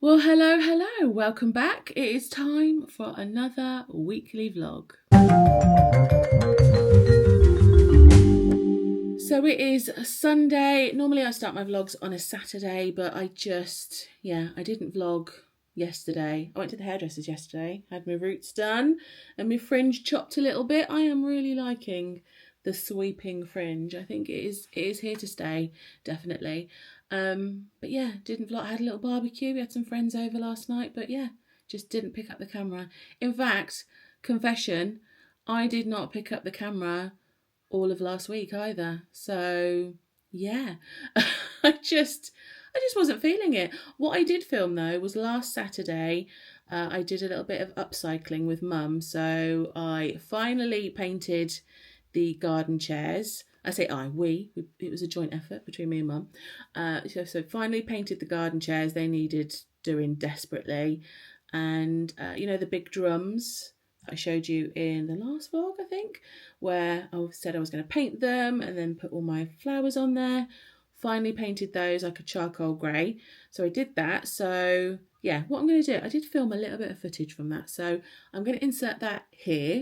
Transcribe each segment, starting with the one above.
Well, hello, welcome back. It is time for another weekly vlog. So it is Sunday. Normally I start my vlogs on a Saturday, but I didn't vlog yesterday. I went to the hairdressers yesterday, had my roots done and my fringe chopped a little bit. I am really liking the sweeping fringe. I think it is here to stay, definitely. But yeah, didn't vlog. I had a little barbecue. We had some friends over last night, but yeah, just didn't pick up the camera. In fact, confession, I did not pick up the camera all of last week either. So yeah, I just wasn't feeling it. What I did film though was last Saturday. I did a little bit of upcycling with Mum. So I finally painted the garden chairs. I say it was a joint effort between me and Mum. So finally painted the garden chairs. They needed doing desperately. And you know, the big drums I showed you in the last vlog, I think, where I said I was going to paint them and then put all my flowers on there. Finally painted those like a charcoal grey. So I did that. So yeah, what I'm going to do, I did film a little bit of footage from that. So I'm going to insert that here.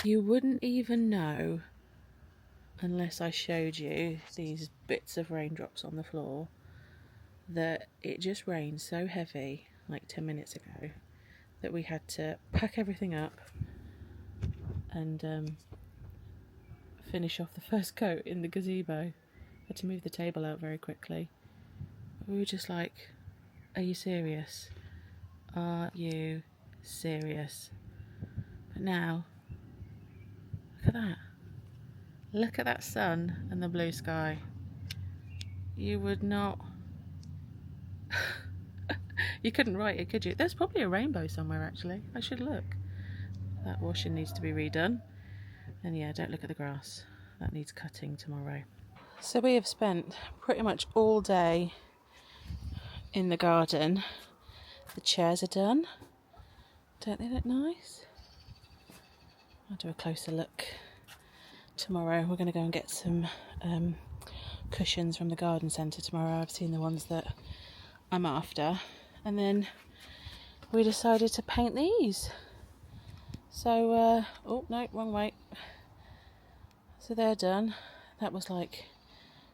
You wouldn't even know unless I showed you these bits of raindrops on the floor that it just rained so heavy like 10 minutes ago that we had to pack everything up and finish off the first coat in the gazebo. Had to move the table out very quickly. We were just like, are you serious? Are you serious? But now, look at that. Look at that sun and the blue sky. You would not... You couldn't write it, could you? There's probably a rainbow somewhere, actually. I should look. That washing needs to be redone. And yeah, don't look at the grass. That needs cutting tomorrow. So we have spent pretty much all day in the garden. The chairs are done. Don't they look nice? I'll do a closer look tomorrow. We're going to go and get some cushions from the garden centre tomorrow. I've seen the ones that I'm after. And then we decided to paint these. So, oh no, wrong way. So they're done. That was like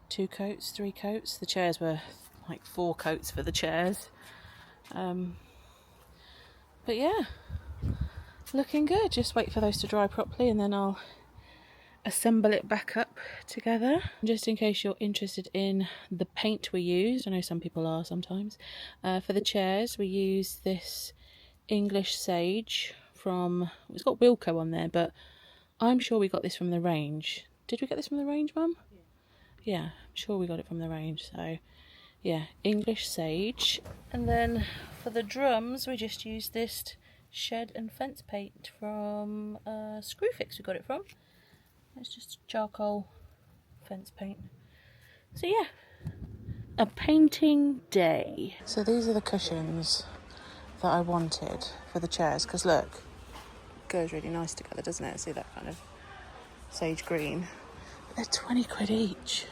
2 coats, 3 coats. The chairs were like 4 coats for the chairs. But yeah, looking good. Just wait for those to dry properly and then I'll assemble it back up together. Just in case you're interested in the paint we used, I know some people are sometimes, for the chairs we use this English sage from, it's got Wilko on there, but I'm sure we got this from the range. Did we get this from the range, Mum? Yeah, I'm sure we got it from the range. So yeah, English sage. And then for the drums we just used this shed and fence paint from Screwfix. We got it from. It's just charcoal fence paint. So yeah, a painting day. So these are the cushions that I wanted for the chairs, because look, it goes really nice together, doesn't it? See that kind of sage green. But they're 20 quid each.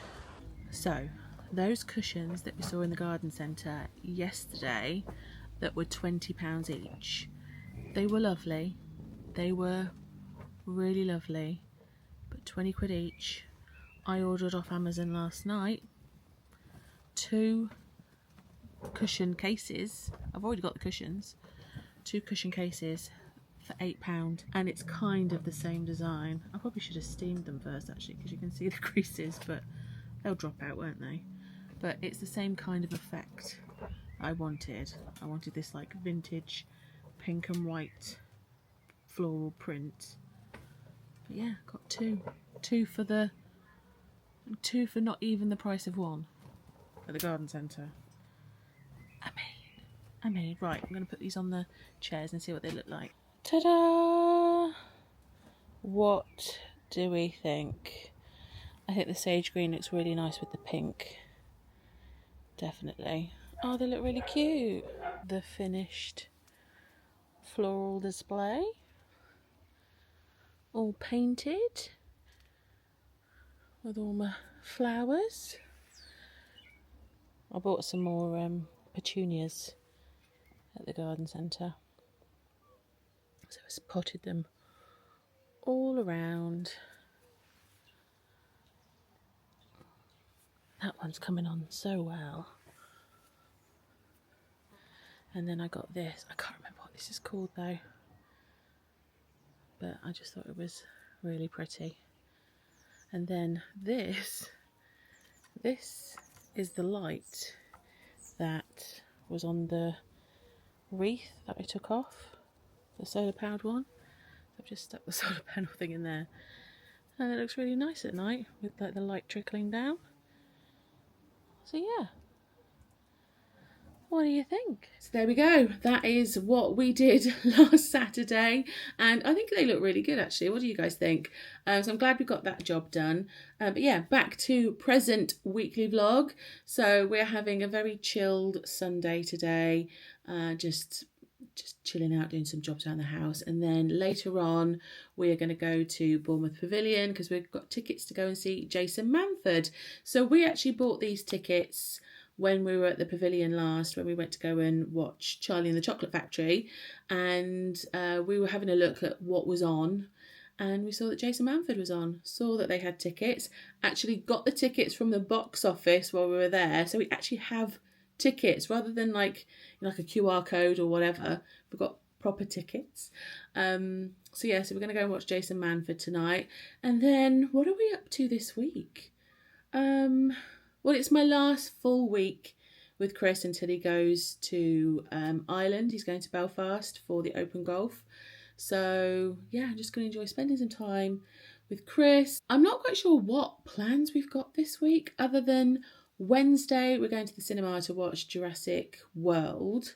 So those cushions that we saw in the garden centre yesterday that were £20 each, they were lovely. They were really lovely. But 20 quid each. I ordered off Amazon last night 2 cushion cases. I've already got the cushions. 2 cushion cases for £8, and it's kind of the same design. I probably should have steamed them first actually, because you can see the creases, but they'll drop out, won't they? But it's the same kind of effect I wanted. I wanted this like vintage pink and white floral print. But yeah, got 2 for not even the price of 1 at the garden centre. I mean, right, I'm going to put these on the chairs and see what they look like. Ta-da! What do we think? I think the sage green looks really nice with the pink. Definitely. Oh, they look really cute. The finished floral display. All painted. with all my flowers. I bought some more petunias at the garden centre. So I potted them all around. That one's coming on so well. And then I got this. I can't remember what this is called though. But I just thought it was really pretty. And then this is the light that was on the wreath that I took off, the solar powered one. I've just stuck the solar panel thing in there, and it looks really nice at night with like the light trickling down. So yeah, what do you think? So there we go. That is what we did last Saturday, and I think they look really good actually. What do you guys think? So I'm glad we got that job done. But yeah, back to present weekly vlog. So we're having a very chilled Sunday today, just chilling out, doing some jobs around the house, and then later on we are going to go to Bournemouth Pavilion because we've got tickets to go and see Jason Manford. So we actually bought these tickets when we were at the pavilion last, when we went to go and watch Charlie and the Chocolate Factory, and we were having a look at what was on, and we saw that Jason Manford was on, saw that they had tickets, actually got the tickets from the box office while we were there, so we actually have tickets rather than like a QR code or whatever. We've got proper tickets. So yeah, so we're going to go and watch Jason Manford tonight, and then what are we up to this week? Well, it's my last full week with Chris until he goes to Ireland. He's going to Belfast for the Open Golf. So yeah, I'm just going to enjoy spending some time with Chris. I'm not quite sure what plans we've got this week other than Wednesday we're going to the cinema to watch Jurassic World.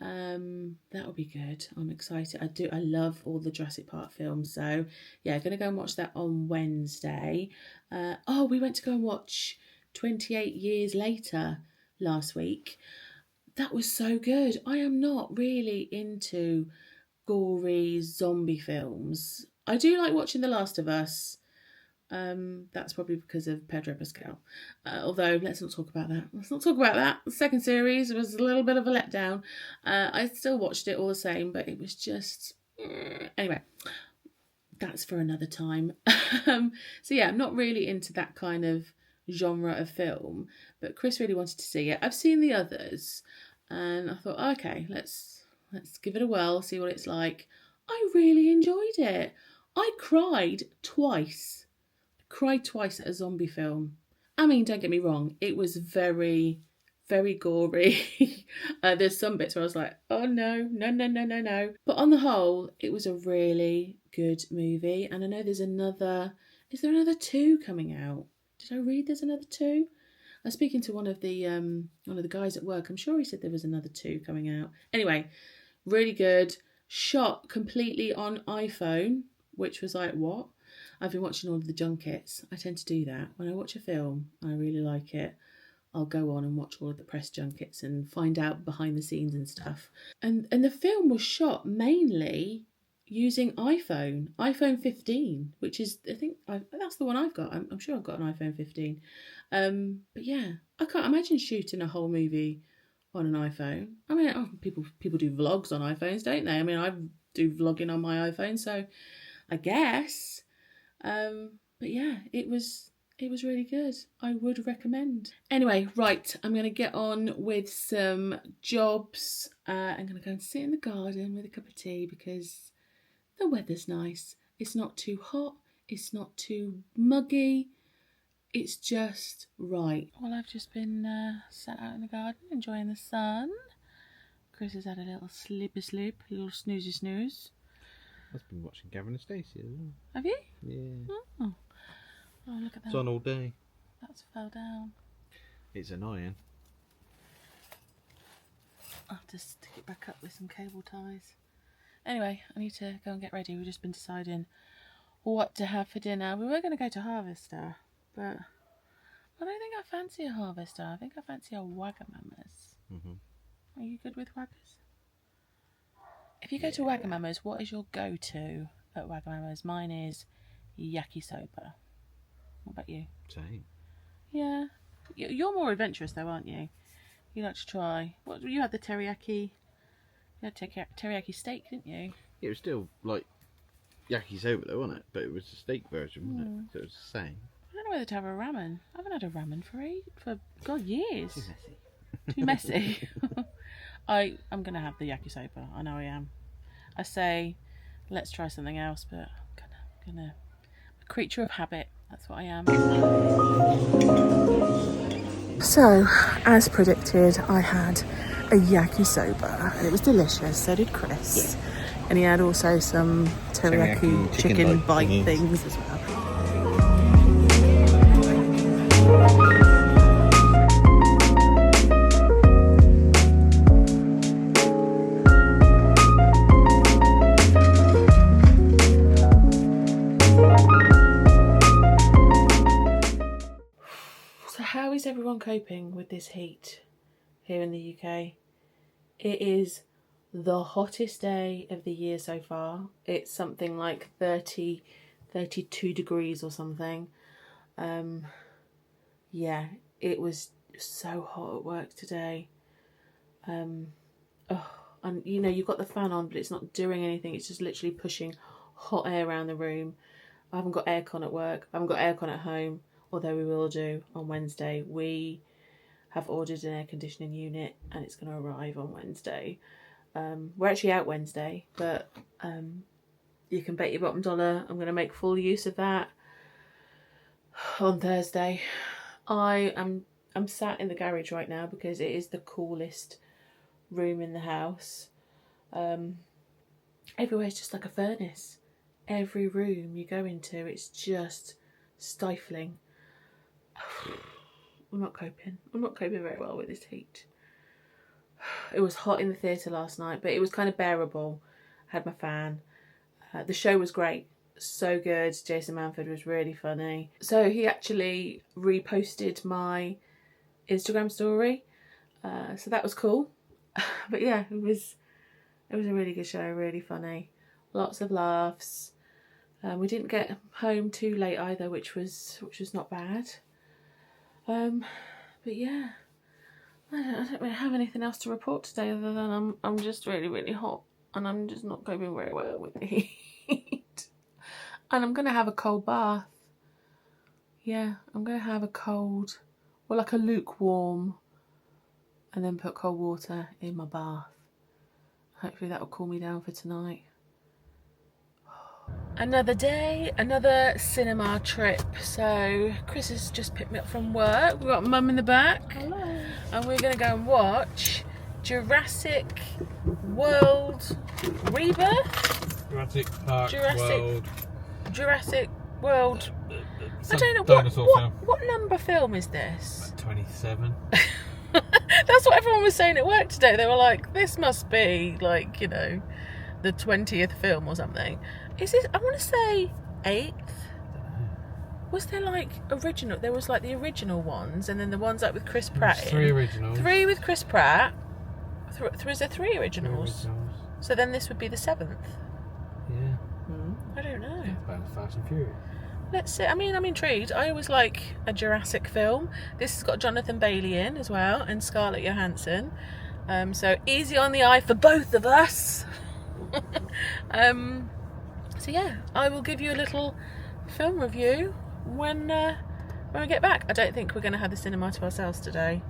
That will be good. I'm excited. I love all the Jurassic Park films, so yeah, gonna go and watch that on Wednesday. We went to go and watch 28 Years Later last week. That was so good. I am not really into gory zombie films. I do like watching The Last of Us. That's probably because of Pedro Pascal. Although, let's not talk about that. The second series was a little bit of a letdown. I still watched it all the same, but it was just... Anyway, that's for another time. So yeah, I'm not really into that kind of genre of film, but Chris really wanted to see it. I've seen the others, and I thought, okay, let's give it a whirl, see what it's like. I really enjoyed it. I cried twice at a zombie film. I mean, don't get me wrong, it was very, very gory. There's some bits where I was like, oh no. But on the whole, it was a really good movie. And I know is there another 2 coming out? Did I read there's another 2? I was speaking to one of the guys at work. I'm sure he said there was another 2 coming out. Anyway, really good. Shot completely on iPhone, which was like, what? I've been watching all of the junkets. I tend to do that. When I watch a film and I really like it, I'll go on and watch all of the press junkets and find out behind the scenes and stuff. And the film was shot mainly using iPhone 15, which is, I think, that's the one I've got. I'm sure I've got an iPhone 15. But yeah, I can't imagine shooting a whole movie on an iPhone. I mean, people do vlogs on iPhones, don't they? I mean, I do vlogging on my iPhone, so I guess. But yeah, it was really good. I would recommend. Anyway, right, I'm going to get on with some jobs. I'm going to go and sit in the garden with a cup of tea because the weather's nice. It's not too hot. It's not too muggy. It's just right. Well, I've just been sat out in the garden enjoying the sun. Chris has had a little sleepy sleep, a little snoozy snooze. I've been watching Gavin and Stacey as well. Have you? Yeah. Oh, look at that. It's on all day. That's fell down. It's an iron. I'll have to stick it back up with some cable ties. Anyway, I need to go and get ready. We've just been deciding what to have for dinner. We were going to go to Harvester, but I don't think I fancy a Harvester. I think I fancy a Wagamama's. Are you good with Waggers? If you go to Wagamama's, what is your go-to at Wagamama's? Mine is yakisoba. What about you? Same. Yeah. You're more adventurous though, aren't you? You like to try. What you had the teriyaki? You had teriyaki steak, didn't you? It was still like yakisoba though, wasn't it? But it was the steak version, wasn't it? So it was the same. I don't know whether to have a ramen. I haven't had a ramen for God years. Too messy. Too messy. I'm gonna have the yakisoba. I know I am. I say, let's try something else, but I'm gonna a creature of habit. That's what I am. So, as predicted, I had a yakisoba and it was delicious. So did Chris, and he had also some teriyaki chicken bite things as well. How is everyone coping with this heat here in the UK? It is the hottest day of the year so far. It's something like 30, 32 degrees or something. Yeah, it was so hot at work today. And you know, you've got the fan on, but it's not doing anything. It's just literally pushing hot air around the room. I haven't got aircon at work. I haven't got aircon at home. Although we will do on Wednesday. We have ordered an air conditioning unit and it's going to arrive on Wednesday. We're actually out Wednesday, but you can bet your bottom dollar I'm going to make full use of that on Thursday. I'm sat in the garage right now because it is the coolest room in the house. Everywhere's just like a furnace. Every room you go into, it's just stifling. I'm not coping very well with this heat. It was hot in the theatre last night, but it was kind of bearable. I had my fan. The show was great. So good. Jason Manford was really funny. So he actually reposted my Instagram story. So that was cool. But yeah, it was a really good show, really funny. Lots of laughs. We didn't get home too late either, which was not bad. But yeah, I don't really have anything else to report today other than I'm just really, really hot and I'm just not coping very well with the heat. And I'm going to have a cold bath. Yeah, I'm going to have a cold, or like a lukewarm, and then put cold water in my bath. Hopefully that will cool me down for tonight. Another day, another cinema trip. So Chris has just picked me up from work. We've got Mum in the back. Hello. And we're going to go and watch Jurassic World Rebirth? Jurassic World. I don't know, what number film is this? 27. That's what everyone was saying at work today. They were like, this must be like, you know, the 20th film or something. Is this, I want to say 8th? Was there like original? There was like the original ones and then the ones like with Chris Pratt in. 3 originals. 3 with Chris Pratt. Is there 3 originals? So then this would be the 7th. Yeah. I don't know. It's about Fast and Furious. Let's see. I mean, I'm intrigued. I always like a Jurassic film. This has got Jonathan Bailey in as well and Scarlett Johansson. So easy on the eye for both of us. So yeah, I will give you a little film review when we get back. I don't think we're going to have the cinema to ourselves today.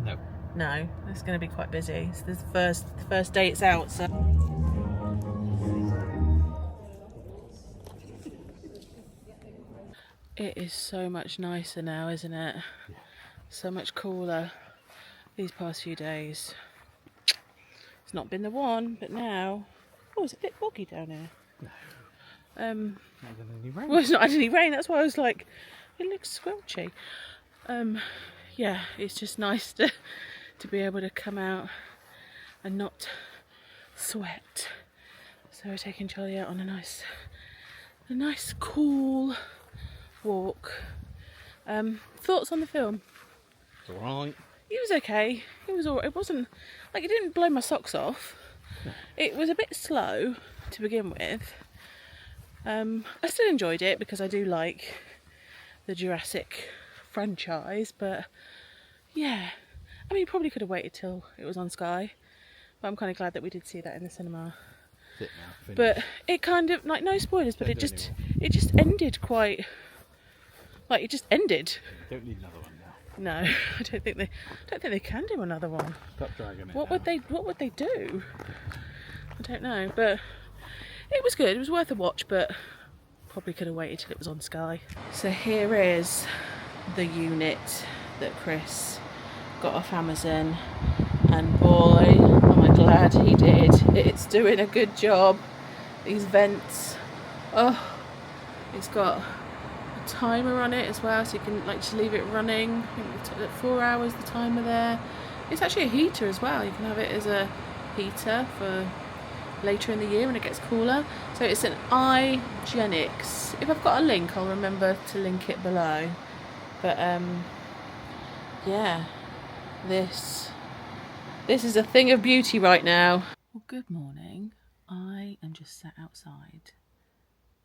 No, it's going to be quite busy. It's the first day it's out. So it is so much nicer now, isn't it? Yeah. So much cooler these past few days. It's not been the one, but now. Oh, it's a bit boggy down here. No. Not had any rain. Well, it's not had any rain. That's why I was like, it looks squelchy. Yeah, it's just nice to be able to come out and not sweat. So we're taking Charlie out on a nice cool walk. Thoughts on the film? It's alright. It was okay. It was alright. It wasn't like, it didn't blow my socks off. No. It was a bit slow to begin with. I still enjoyed it because I do like the Jurassic franchise, but yeah. I mean, probably could have waited till it was on Sky, but I'm kind of glad that we did see that in the cinema. That's it now. But it kind of, like, no spoilers, but it just ended quite, like, it just ended. You don't need another one now. No, I don't think they can do another one. Stop dragging it. What would they do? I don't know, but it was good. It was worth a watch, but probably could have waited till it was on Sky. So here is the unit that Chris got off Amazon, and boy, am I glad he did. It's doing a good job. These vents, oh, it's got a timer on it as well, so you can like just leave it running. I think 4 hours the timer there. It's actually a heater as well. You can have it as a heater for later in the year when it gets cooler. So it's an iGenix. If I've got a link, I'll remember to link it below. But yeah, this is a thing of beauty right now. Well, good morning. I am just sat outside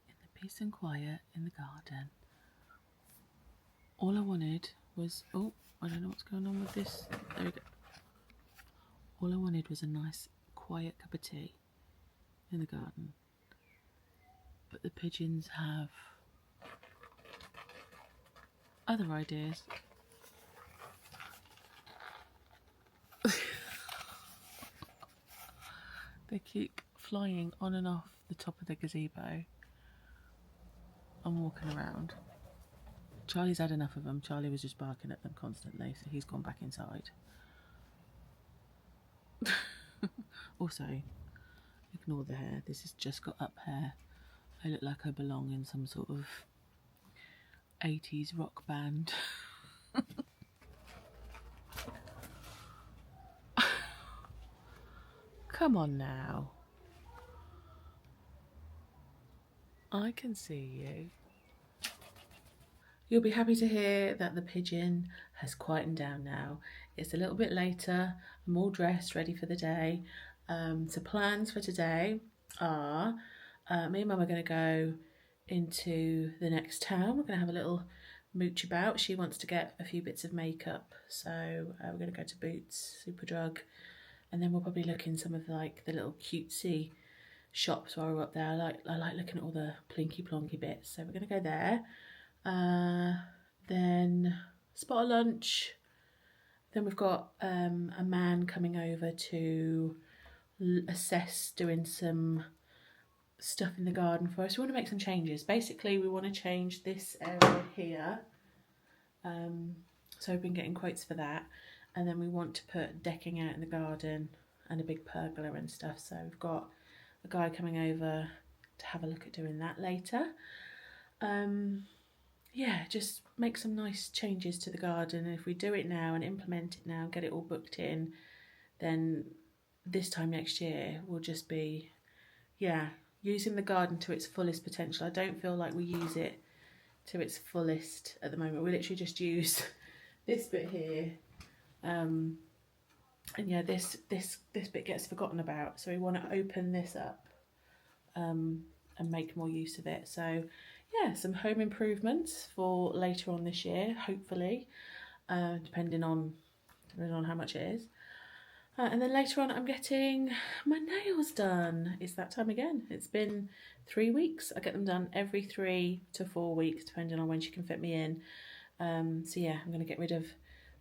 in the peace and quiet in the garden. All I wanted was, oh, I don't know what's going on with this. There we go. All I wanted was a nice quiet cup of tea in the garden. But the pigeons have other ideas. They keep flying on and off the top of the gazebo. I'm walking around. Charlie's had enough of them. Charlie was just barking at them constantly, so he's gone back inside. Also, ignore the hair. This has just got up hair. I look like I belong in some sort of 80s rock band. Come on now. I can see you. You'll be happy to hear that the pigeon has quietened down now. It's a little bit later. I'm all dressed, ready for the day. So plans for today are, me and Mum are going to go into the next town. We're going to have a little mooch about. She wants to get a few bits of makeup. So we're going to go to Boots, Superdrug. And then we'll probably look in some of like the little cutesy shops while we're up there. I like looking at all the plinky plonky bits. So we're going to go there. Then spot a lunch. Then we've got a man coming over to assess doing some stuff in the garden for us. We want to make some changes. Basically, we want to change this area here. So we've been getting quotes for that. And then we want to put decking out in the garden and a big pergola and stuff. So we've got a guy coming over to have a look at doing that later. Yeah, just make some nice changes to the garden. And if we do it now and implement it now, get it all booked in, then this time next year we'll just be, yeah, using the garden to its fullest potential. I don't feel like we use it to its fullest at the moment. We literally just use this bit here. And yeah, this bit gets forgotten about, so we want to open this up and make more use of it. So yeah, some home improvements for later on this year, hopefully, depending on how much it is. And then later on I'm getting my nails done. It's that time again. It's been 3 weeks. I get them done every 3 to 4 weeks, depending on when she can fit me in. So yeah, I'm going to get rid of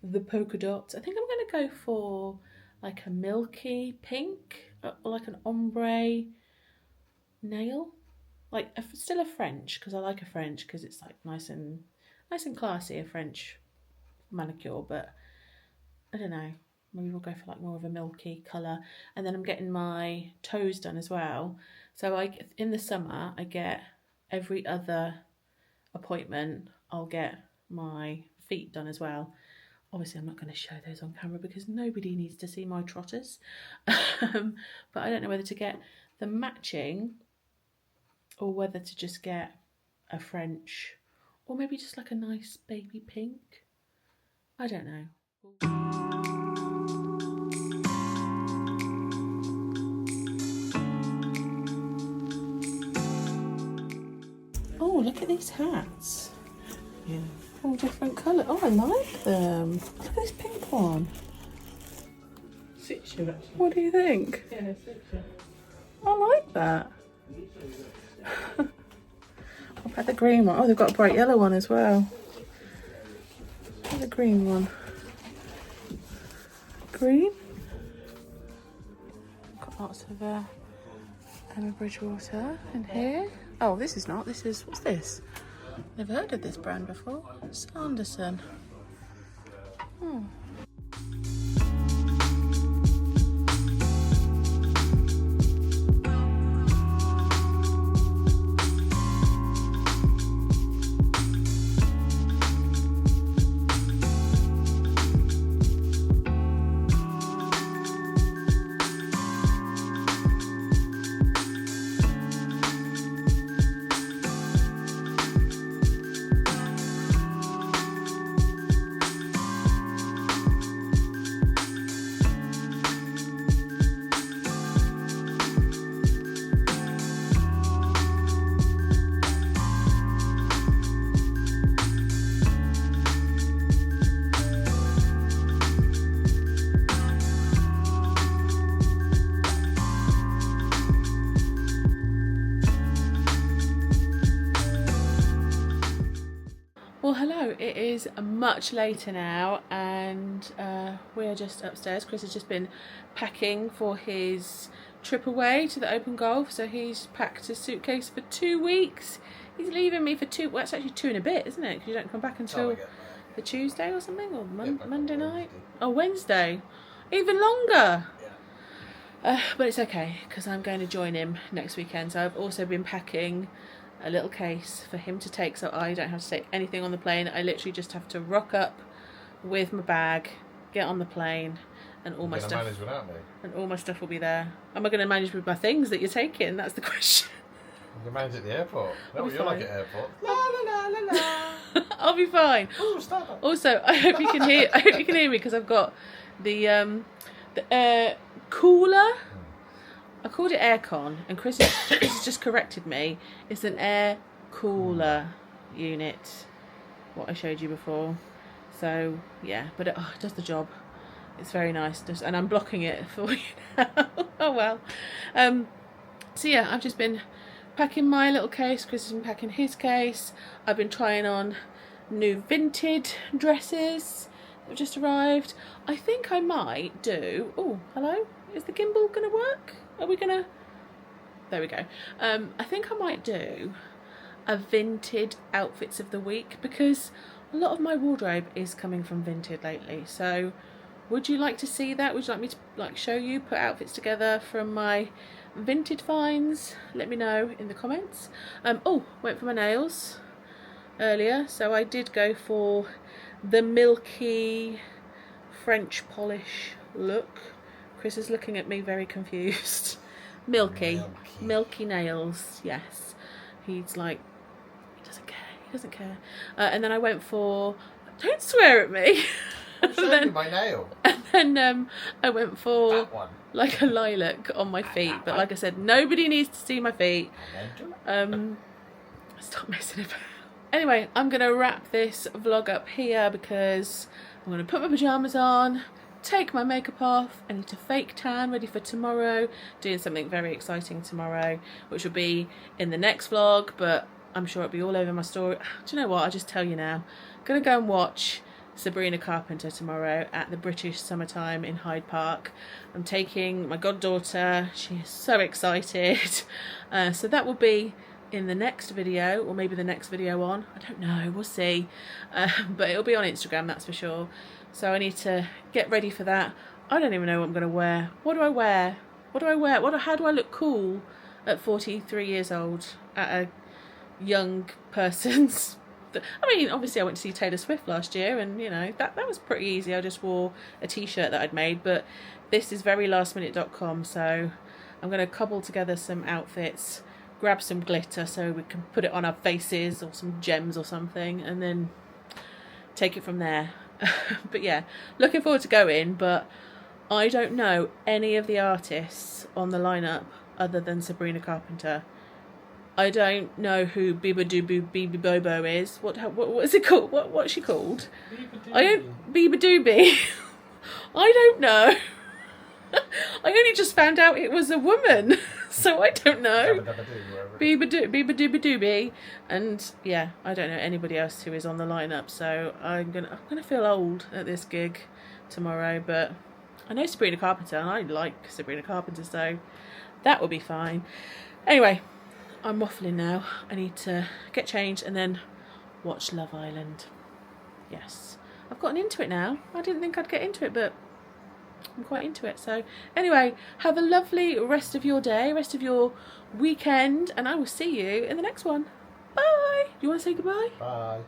the polka dots. I think I'm going to go for like a milky pink, or like an ombre nail, like still a French, because I like a French because it's like nice and classy, a French manicure. But I don't know, maybe we'll go for like more of a milky colour. And then I'm getting my toes done as well. So in the summer I get every other appointment, I'll get my feet done as well. Obviously, I'm not going to show those on camera because nobody needs to see my trotters. But I don't know whether to get the matching or whether to just get a French or maybe just like a nice baby pink. I don't know. Oh, look at these hats. Yeah. All different colours. Oh, I like them. Look at this pink one. Suits you, actually. What do you think? Yeah, it suits you. I like that. I'll put the green one. Oh, they've got a bright yellow one as well. The green one. Green. Got lots of Emma Bridgewater in here. Oh, this is not. This is, what's this? Never heard of this brand before. Sanderson. Hmm. Well, hello, it is much later now and we are just upstairs. Chris has just been packing for his trip away to the Open Golf, so he's packed his suitcase for 2 weeks. He's leaving me for well, it's actually 2 and a bit, isn't it? Because you don't come back until the Tuesday or something, or Monday night? Oh, Wednesday. Even longer. But it's okay, because I'm going to join him next weekend, so I've also been packing a little case for him to take, so I don't have to take anything on the plane. I literally just have to rock up with my bag, get on the plane, and all my stuff. Manage without me? And all my stuff will be there. Am I going to manage with my things that you're taking? That's the question. You can manage at the airport. That's what you're like at airport. La la la la la. I'll be fine. Ooh, stop. Also, I hope you can hear. I hope you can hear me because I've got the air cooler. I called it Aircon, and Chris has just corrected me. It's an air cooler unit, what I showed you before. So yeah, but it does the job. It's very nice, and I'm blocking it for you now. Oh well. So yeah, I've just been packing my little case. Chris has been packing his case. I've been trying on new vintage dresses that have just arrived. I think I might do. Oh, hello. Is the gimbal gonna work? Are we gonna? There we go. I think I might do a vintage outfits of the week because a lot of my wardrobe is coming from vintage lately. So would you like to see that? Would you like me to show you, put outfits together from my vintage finds? Let me know in the comments. Oh, went for my nails earlier, so I did go for the milky French polish look. Chris is looking at me very confused. Milky nails, yes. He's like, he doesn't care. And then I went for, don't swear at me. I'm showing you my nail. And then I went for That one. like a lilac on my feet. But like I said, nobody needs to see my feet. Stop messing about. Anyway, I'm going to wrap this vlog up here because I'm going to put my pyjamas on, take my makeup off. I need to fake tan, ready for tomorrow. Doing something very exciting tomorrow, which will be in the next vlog, but I'm sure it'll be all over my story. Do you know what? I'll just tell you now. I'm going to go and watch Sabrina Carpenter tomorrow at the British Summertime in Hyde Park. I'm taking my goddaughter. She is so excited. So that will be in the next video, or maybe the next video on. I don't know. We'll see. But it'll be on Instagram, that's for sure. So I need to get ready for that. I don't even know what I'm going to wear. What do I wear? What do I wear? How do I look cool at 43 years old at a young person's... I mean, obviously I went to see Taylor Swift last year and, you know, that was pretty easy. I just wore a t-shirt that I'd made, but this is very lastminute.com, so I'm going to cobble together some outfits, grab some glitter so we can put it on our faces or some gems or something, and then take it from there. But yeah, looking forward to going, but I don't know any of the artists on the lineup other than Sabrina Carpenter. I don't know who Biba Bobo is. What is it called? What's she called? Biba Doobie. I don't know. I only just found out it was a woman, so I don't know. Biba Doobie, and yeah, I don't know anybody else who is on the lineup. So I'm gonna feel old at this gig tomorrow, but I know Sabrina Carpenter, and I like Sabrina Carpenter, so that will be fine. Anyway, I'm waffling now. I need to get changed and then watch Love Island. Yes, I've gotten into it now. I didn't think I'd get into it, but I'm quite into it. So anyway, have a lovely rest of your day, rest of your weekend, and I will see you in the next one. Bye. You want to say goodbye? Bye.